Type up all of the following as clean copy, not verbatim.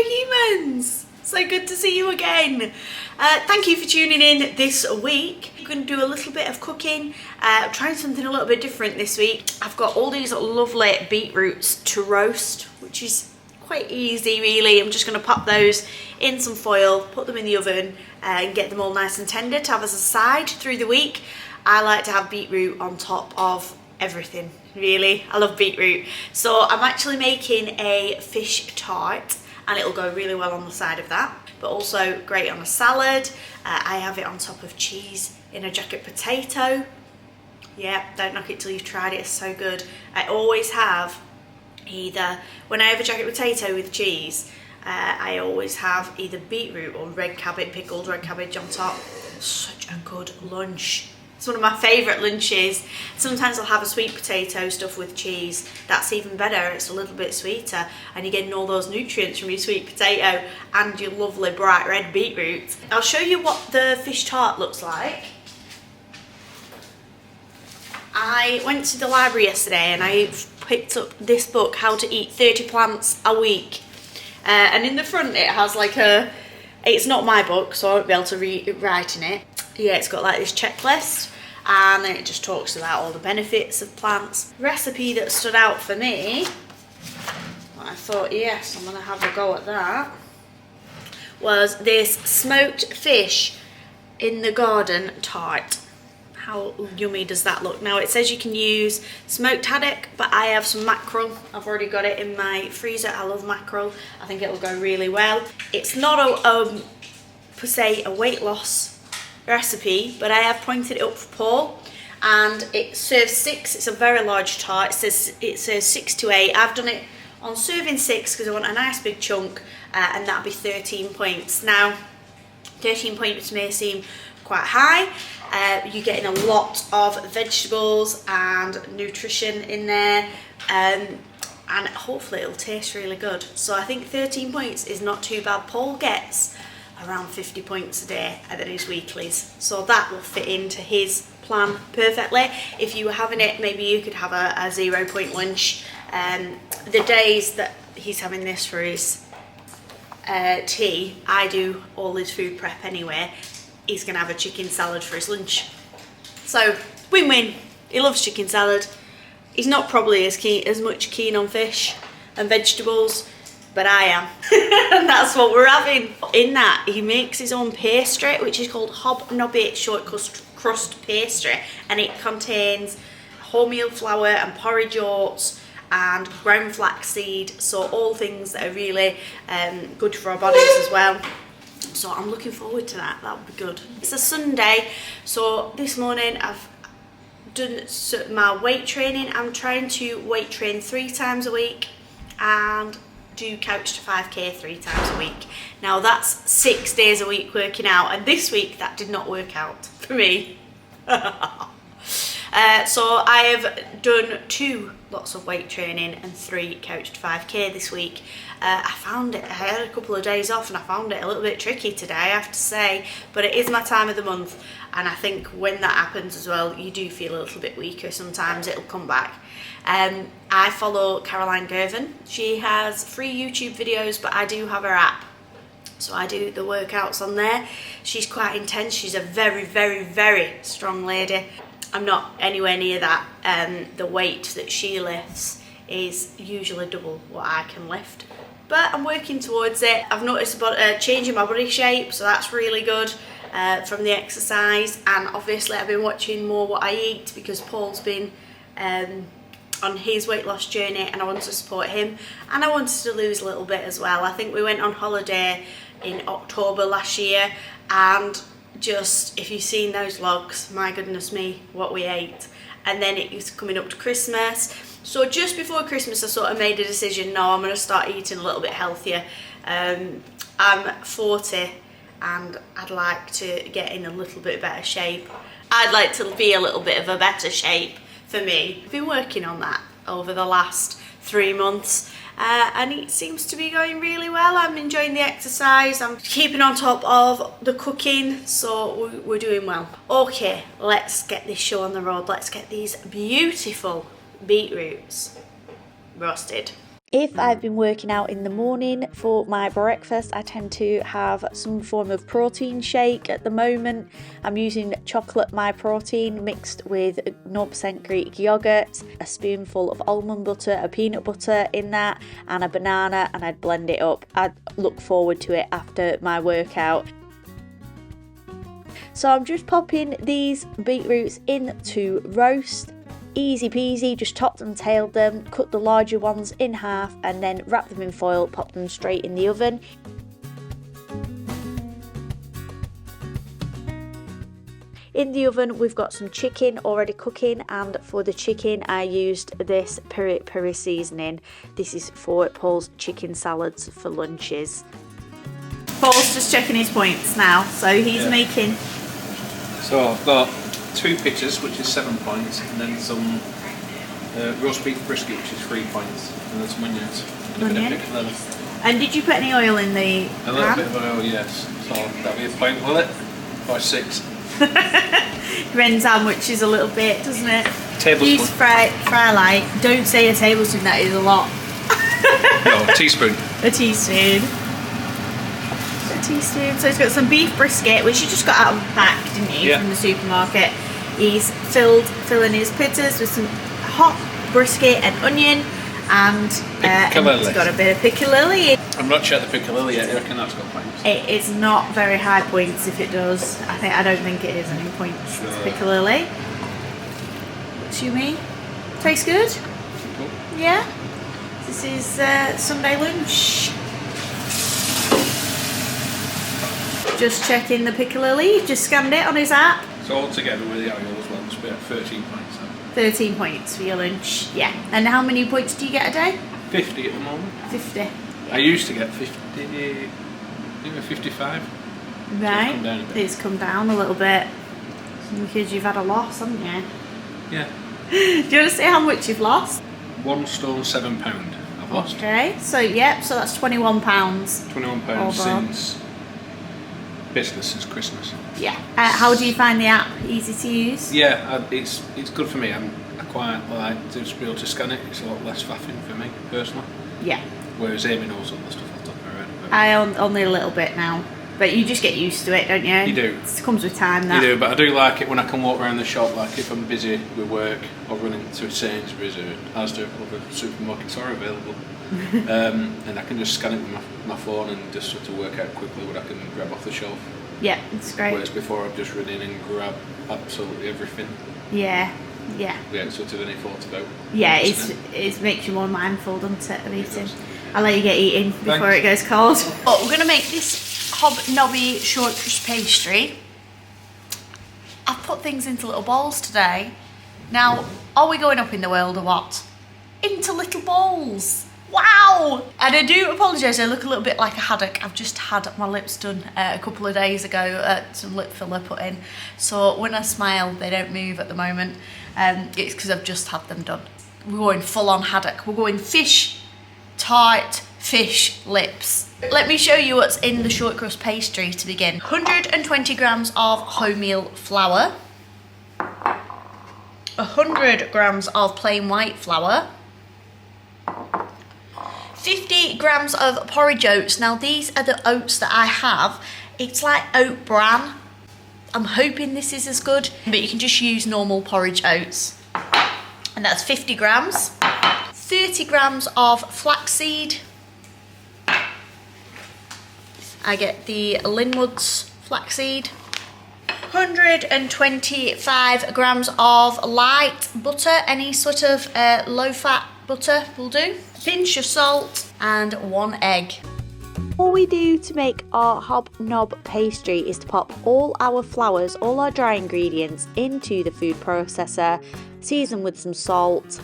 humans! So good to see you again. Thank you for tuning in this week. I'm going to do a little bit of cooking. I'm trying something a little bit different this week. I've got all these lovely beetroots to roast, which is quite easy really. I'm just going to pop those in some foil, put them in the oven and get them all nice and tender to have as a side through the week. I like to have beetroot on top of everything, really. I love beetroot. So I'm actually making a fish tart and it'll go really well on the side of that, but also great on a salad. I have it on top of cheese in a jacket potato. Yeah, don't knock it till you've tried it, it's so good. I always have either, when I have a jacket potato with cheese, I always have either beetroot or red cabbage, pickled red cabbage on top. Such a good lunch. It's one of my favourite lunches. Sometimes I'll have a sweet potato stuffed with cheese. That's even better, it's a little bit sweeter and you're getting all those nutrients from your sweet potato and your lovely bright red beetroot. I'll show you what the fish tart looks like. I went to the library yesterday and I picked up this book, How to Eat 30 Plants a Week. And in the front it has like a, it's not my book so I won't be able to write in it. Yeah, it's got like this checklist and then it just talks about all the benefits of plants. The recipe that stood out for me, I thought yes, I'm gonna have a go at that, was this smoked fish in the garden tart. How yummy does that look? Now it says you can use smoked haddock, but I have some mackerel. I've already got it in my freezer. I love mackerel. I think it'll go really well. It's not a per se a weight loss recipe, but I have pointed it up for Paul and it serves 6. It's a very large tart. It says 6 to 8. I've done it on serving 6 because I want a nice big chunk and that'll be 13 points. Now 13 points may seem quite high. You're getting a lot of vegetables and nutrition in there and hopefully it'll taste really good. So I think 13 points is not too bad. Paul gets around 50 points a day at his weeklies, so that will fit into his plan perfectly. If you were having it, maybe you could have a 0 point lunch. The days that he's having this for his tea, I do all his food prep anyway. He's gonna have a chicken salad for his lunch, so win-win. He loves chicken salad. He's not probably as much keen on fish and vegetables, but I am. And that's what we're having. In that, he makes his own pastry, which is called Hobnobby short crust pastry, and it contains wholemeal flour and porridge oats and ground flaxseed, so all things that are really good for our bodies as well. So I'm looking forward to that. That would be good. It's a Sunday, so this morning I've done my weight training. I'm trying to weight train 3 times a week and do couch to 5k 3 times a week. Now that's 6 days a week working out, and this week that did not work out for me. So I have done 2 lots of weight training and 3 couch to 5k this week. I found it, I had a couple of days off and I found it a little bit tricky today, I have to say, but it is my time of the month and I think when that happens as well, you do feel a little bit weaker. Sometimes it'll come back. I follow Caroline Gervin. She has free YouTube videos, but I do have her app, so I do the workouts on there. She's quite intense. She's a very, very, very strong lady. I'm not anywhere near that. The weight that she lifts is usually double what I can lift, but I'm working towards it. I've noticed about changing my body shape, so that's really good from the exercise. And obviously I've been watching more what I eat because Paul's been on his weight loss journey and I want to support him, and I wanted to lose a little bit as well. I think we went on holiday in October last year, and just, if you've seen those vlogs, my goodness me, what we ate. And then it was coming up to Christmas, so just before Christmas I sort of made a decision, no, I'm going to start eating a little bit healthier. I'm 40 and I'd like to get in a little bit better shape. I'd like to be a little bit of a better shape for me. I've been working on that over the last 3 months and it seems to be going really well. I'm enjoying the exercise, I'm keeping on top of the cooking, so we're doing well. Okay, let's get this show on the road. Let's get these beautiful beetroots roasted. If I've been working out in the morning for my breakfast, I tend to have some form of protein shake. At the moment, I'm using chocolate my protein mixed with 0% Greek yogurt, a spoonful of almond butter, a peanut butter in that, and a banana, and I'd blend it up. I'd look forward to it after my workout. So I'm just popping these beetroots in to roast. Easy peasy, just topped and tailed them, cut the larger ones in half and then wrap them in foil, pop them straight in the oven. In the oven we've got some chicken already cooking, and for the chicken I used this peri peri seasoning. This is for Paul's chicken salads for lunches. Paul's just checking his points now, so he's making... So I've got 2 pitchers, which is 7 points, and then some roast beef brisket, which is 3 points, and then some onions. And a bit of pickle. And did you put any oil in the A little bit of oil, yes. So that'll be a point, will it? Or 6. Depends how much is a little bit, doesn't it? Tablespoon. Use fry light. Don't say a tablespoon, that is a lot. No, a teaspoon. A teaspoon. So he's got some beef brisket, which you just got out of the pack, didn't you, from the supermarket. He's filling his pizzas with some hot brisket and onion, and he's got a bit of piccalilli. I'm not checked the piccalilli yet. I reckon that's got points. It is not very high points if it does. I don't think it is any points. It's piccalilli. What do you mean? Tastes good? Cool. Yeah. This is Sunday lunch. Just checking the piccalilli. Just scanned it on his app. So all together with the oil as well, it's about 13 points. 13 points for your lunch. Yeah. And how many points do you get a day? 50 at the moment. 50. Yeah. I used to get 50, maybe 55. Right. So it's come down a little bit because you've had a loss, haven't you? Yeah. Do you want to say how much you've lost? 1 stone £7 I've lost. Okay. So that's £21. £21 since basically since Christmas. Yeah. How do you find the app? Easy to use? Yeah, it's good for me. I quite like to just be able to scan it. It's a lot less faffing for me personally. Yeah. Whereas Amy knows all the stuff off the top of her head. I only a little bit now, but you just get used to it, don't you? You do. It comes with time. That. You do, but I do like it when I can walk around the shop. Like if I'm busy with work or running to Sainsbury's or Asda, other supermarkets are available. And I can just scan it with my phone and just sort of work out quickly what I can grab off the shelf. Yeah, it's great. Whereas before I've just run in and grab absolutely everything. Yeah. Yeah, sort of any thought about. Yeah, it makes you more mindful, doesn't it, of eating? I'll let you get eating before Thanks. it goes cold. But we're going to make this hobnobby short crust pastry. I've put things into little bowls today. Now, are we going up in the world or what? Into little bowls. Wow! And I do apologise, I look a little bit like a haddock. I've just had my lips done a couple of days ago, some lip filler put in. So when I smile, they don't move at the moment. It's because I've just had them done. We're going full on haddock. We're going fish, tart, fish lips. Let me show you what's in the short crust pastry to begin. 120 grams of wholemeal flour. 100 grams of plain white flour. 50 grams of porridge oats. Now these are the oats that I have. It's like oat bran. I'm hoping this is as good, but you can just use normal porridge oats. And that's 50 grams. 30 grams of flaxseed. I get the Linwood's flaxseed. 125 grams of light butter, any sort of low-fat butter will do. A pinch of salt and 1 egg. All we do to make our hobnob pastry is to pop all our flours, all our dry ingredients into the food processor, season with some salt,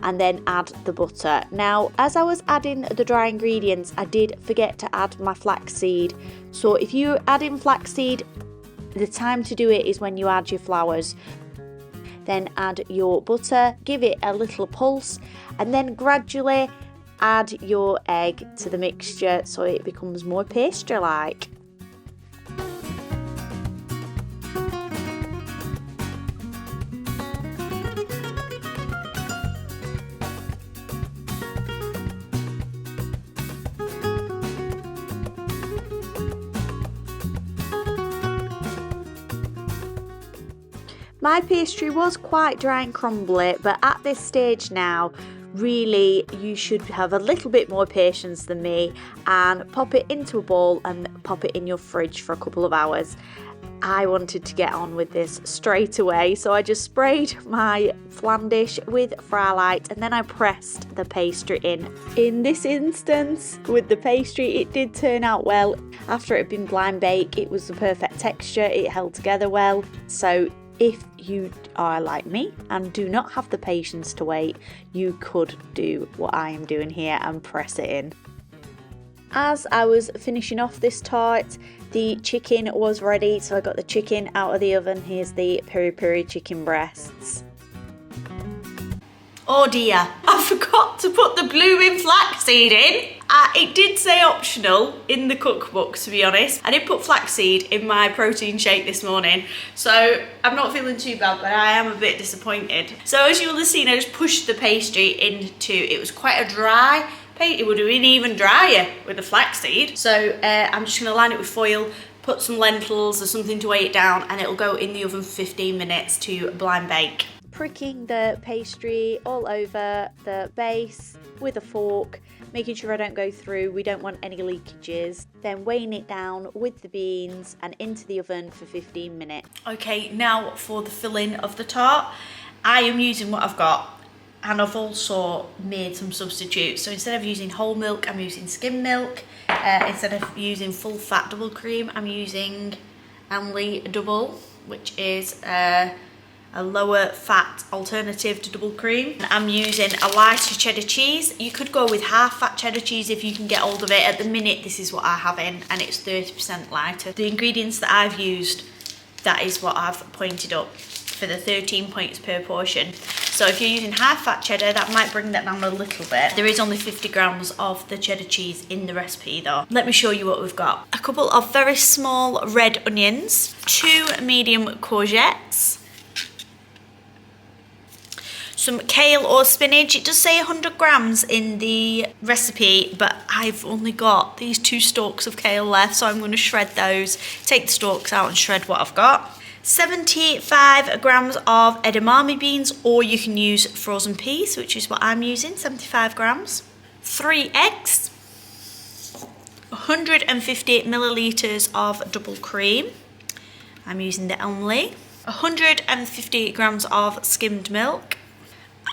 and then add the butter. Now, as I was adding the dry ingredients, I did forget to add my flaxseed. So if you add in flaxseed, the time to do it is when you add your flours. Then add your butter, give it a little pulse, and then gradually add your egg to the mixture so it becomes more pastry-like. My pastry was quite dry and crumbly, but at this stage now, really you should have a little bit more patience than me and pop it into a bowl and pop it in your fridge for a couple of hours. I wanted to get on with this straight away, so I just sprayed my flan dish with Frylight and then I pressed the pastry in. In this instance, with the pastry, it did turn out well. After it had been blind bake, it was the perfect texture, it held together well. So if you are like me and do not have the patience to wait, you could do what I am doing here and press it in. As I was finishing off this tart, the chicken was ready, so I got the chicken out of the oven. Here's the peri-peri chicken breasts. Oh dear, I forgot to put the blooming flaxseed in. It did say optional in the cookbook, to be honest. I did put flaxseed in my protein shake this morning, so I'm not feeling too bad, but I am a bit disappointed. So as you will have seen, I just pushed the pastry into, it was quite a dry pastry. It would have been even drier with the flaxseed. So I'm just gonna line it with foil, put some lentils or something to weigh it down, and it'll go in the oven for 15 minutes to blind bake. Pricking the pastry all over the base with a fork, making sure I don't go through, we don't want any leakages. Then weighing it down with the beans and into the oven for 15 minutes. Okay, now for the filling of the tart. I am using what I've got, and I've also made some substitutes. So instead of using whole milk, I'm using skim milk. Instead of using full fat double cream, I'm using Amley Double, which is a lower fat alternative to double cream. I'm using a lighter cheddar cheese. You could go with half fat cheddar cheese if you can get hold of it. At the minute, this is what I have in, and it's 30% lighter. The ingredients that I've used, that is what I've pointed up for the 13 points per portion. So if you're using half fat cheddar, that might bring that down a little bit. There is only 50 grams of the cheddar cheese in the recipe though. Let me show you what we've got. A couple of very small red onions, 2 medium courgettes, some kale or spinach. It does say 100 grams in the recipe, but I've only got these 2 stalks of kale left, so I'm going to shred those, take the stalks out and shred what I've got. 75 grams of edamame beans, or you can use frozen peas, which is what I'm using, 75 grams. 3 eggs, 150 millilitres of double cream. I'm using the Elmley. 150 grams of skimmed milk.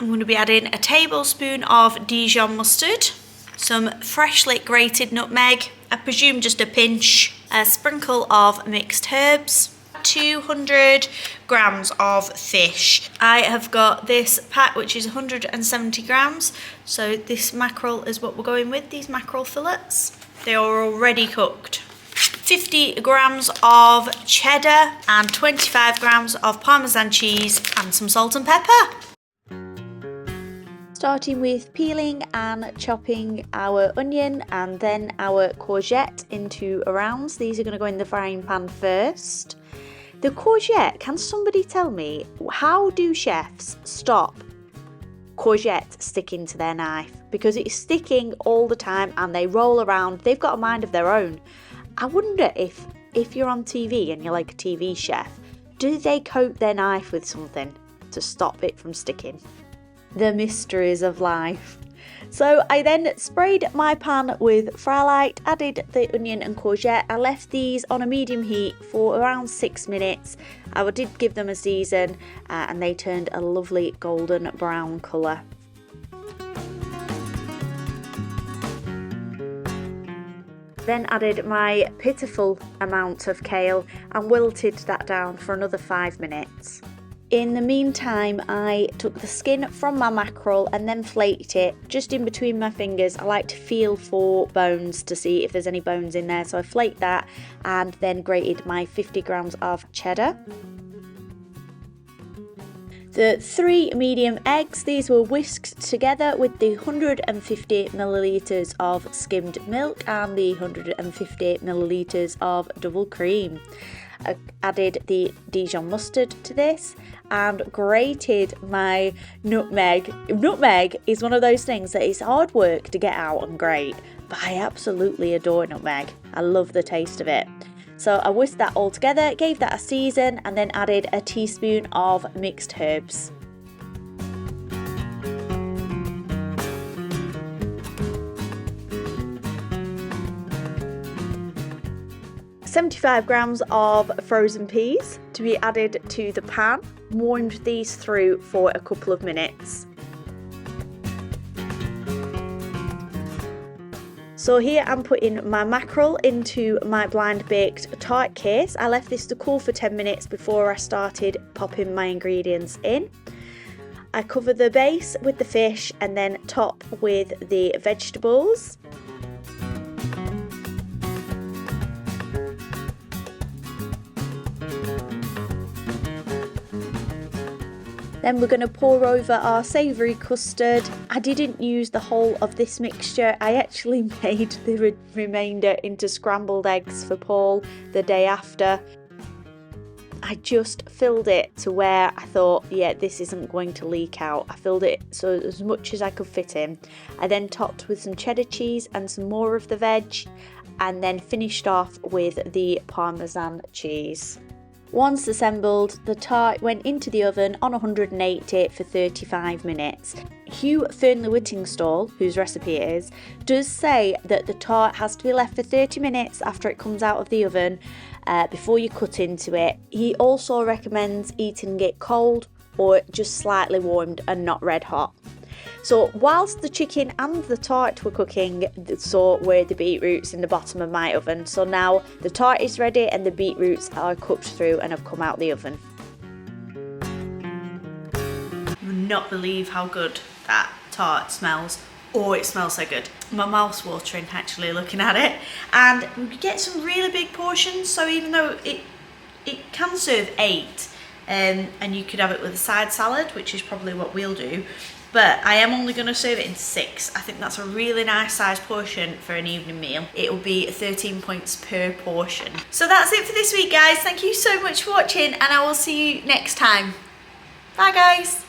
I'm going to be adding a tablespoon of Dijon mustard, some freshly grated nutmeg, I presume just a pinch, a sprinkle of mixed herbs, 200 grams of fish. I have got this pack which is 170 grams, so this mackerel is what we're going with, these mackerel fillets. They are already cooked. 50 grams of cheddar and 25 grams of Parmesan cheese and some salt and pepper. Starting with peeling and chopping our onion and then our courgette into rounds. These are going to go in the frying pan first. The courgette, can somebody tell me, how do chefs stop courgette sticking to their knife? Because it's sticking all the time and they roll around. They've got a mind of their own. I wonder if you're on TV and you're like a TV chef, do they coat their knife with something to stop it from sticking? The mysteries of life. So I then sprayed my pan with Frylight, added the onion and courgette. I left these on a medium heat for around 6 minutes. I did give them a season and they turned a lovely golden brown colour. Then added my pitiful amount of kale and wilted that down for another 5 minutes. In the meantime, I took the skin from my mackerel and then flaked it just in between my fingers. I like to feel for bones to see if there's any bones in there, so I flaked that and then grated my 50 grams of cheddar. The 3 medium eggs, these were whisked together with the 150 millilitres of skimmed milk and the 150 millilitres of double cream. I added the Dijon mustard to this and grated my nutmeg. Nutmeg is one of those things that is hard work to get out and grate, but I absolutely adore nutmeg. I love the taste of it. So I whisked that all together, gave that a season, and then added a teaspoon of mixed herbs. 75 grams of frozen peas to be added to the pan. Warmed these through for a couple of minutes. So here I'm putting my mackerel into my blind baked tart case. I left this to cool for 10 minutes before I started popping my ingredients in. I cover the base with the fish and then top with the vegetables. Then we're going to pour over our savoury custard. I didn't use the whole of this mixture. I actually made the remainder into scrambled eggs for Paul the day after. I just filled it to where I thought, yeah, this isn't going to leak out. I filled it so as much as I could fit in. I then topped with some cheddar cheese and some more of the veg, and then finished off with the Parmesan cheese. Once assembled, the tart went into the oven on 180 for 35 minutes. Hugh Fernley-Whittingstall, whose recipe it is, does say that the tart has to be left for 30 minutes after it comes out of the oven before you cut into it. He also recommends eating it cold or just slightly warmed and not red hot. So whilst the chicken and the tart were cooking, so were the beetroots in the bottom of my oven. So now the tart is ready and the beetroots are cooked through and have come out the oven. I would not believe how good that tart smells. Oh, it smells so good. My mouth's watering actually looking at it. And we get some really big portions, so even though it can serve 8, and you could have it with a side salad, which is probably what we'll do. But I am only going to serve it in 6. I think that's a really nice size portion for an evening meal. It will be 13 points per portion. So that's it for this week, guys. Thank you so much for watching, and I will see you next time. Bye, guys.